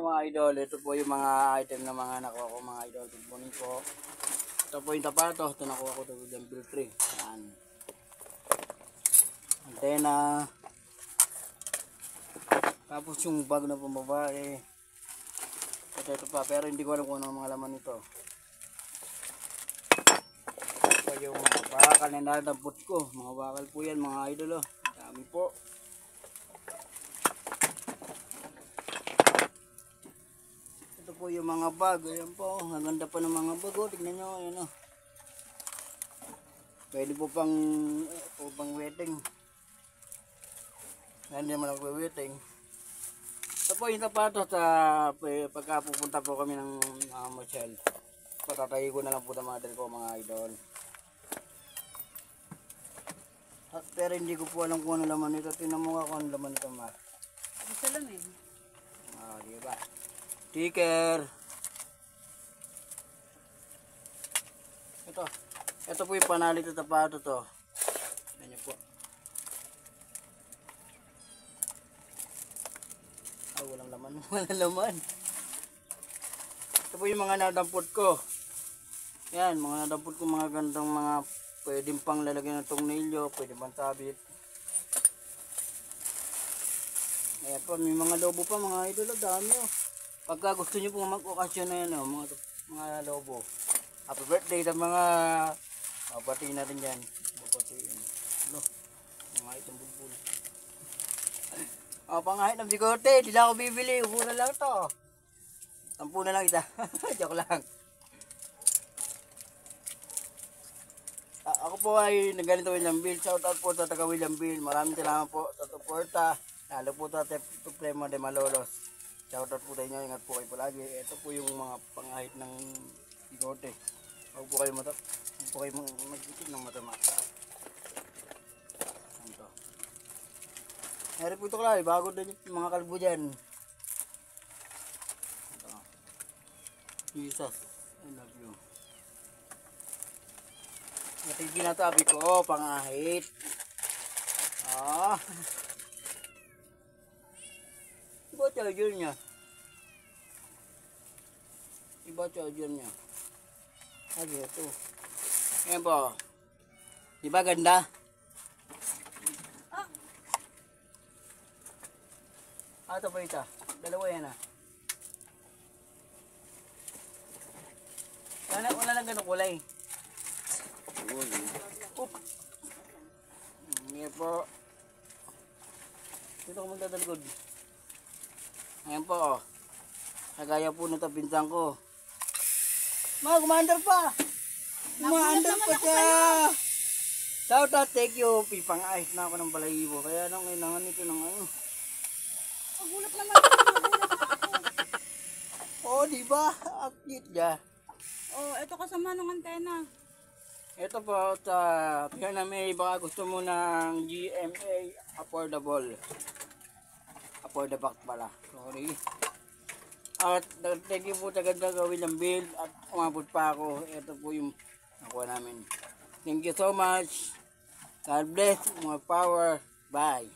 mga idol, ito po yung mga item na mga nakuha ko mga idol. Tigbunin ko. Ito po yung tapato. Ito nakuha ko ito with Bill 3. Yan. Antena. Tapos yung bag na pambabae. Ito pa. Pero hindi ko alam kung ano mga laman nito. Ito yung bakal na nadampot ko. Mga bakal po yan mga idol. Oh. Dami po. Ito po yung mga bag. Ayan po. Ang ganda pa ng mga bag. Oh. Tignan nyo. Ayan oh. Pwede po pang wedding. Hindi naman nagwe-wedding. Ito po yung tapato sa pagka pupunta po kami ng Marshall. Patatayi ko na lang po ng mother ko mga idol. Pero hindi ko po alam kung ano laman nito. Tingnan mo nga kung ano laman nito ma. Gusto lang eh. Diba? Sticker. Ito po yung panalit na tapato to. Tingnan nyo po. Walang laman. Walang laman. Ito po yung mga nadampot ko. Yan, mga nadampot ko mga gandang mga pwedeng pang lalagyan ng tornilyo, pwedeng pang sabit. Ayan po, may mga lobo pa mga idol, dami oh. Pagka gusto nyo po mag-okasyon na yan oh, mga lobo. Happy birthday ng mga batiin natin yan. Batiin. Ano? Mga itong bulbul. Pangahit ng bigote, hindi lang ako bibili. Upo na lang to. 10 na lang isa. Joke lang. Ako po ay nagganito William Bill. Shout out po sa taga William Bill. Maraming salamat po sa suporta. Lalo po sa Supremo de Malolos. Shout out po sa inyo. Ingat po kayo palagi. Ito po yung mga pangahit ng bigote. Huwag po kayo mag-isip ng matama. Meron po ito kalay, bago din yung mga kalbo dyan. Ito. Jesus, I love you. Ito yung ginatabi ko, pangahit. Iba charger niya. Iba charger niya. Ito. Ayan po. Diba ganda? Ito po ito. Dalawa yan ah. Wala lang ganun kulay. Oop. Ngayon po. Dito ko magdadalgod. Ngayon po oh. Kagaya po nito pinsan ko. Mga commander pa. Commander pa siya. Shout out, thank you. Pipang-ayos na ako ng balahibo. Kaya nang kailangan nito ng ano. Magulat naman ako. Oh, diba? Akit niya. Oh, ito kasama ng antena. Ito po sa kaya na may baka gusto mo ng GMA affordable. Affordable pala. Sorry. At thank you po sa ganda gawin ng bill at umabot pa ako. Ito po yung nakuha namin. Thank you so much. God bless. More power. Bye.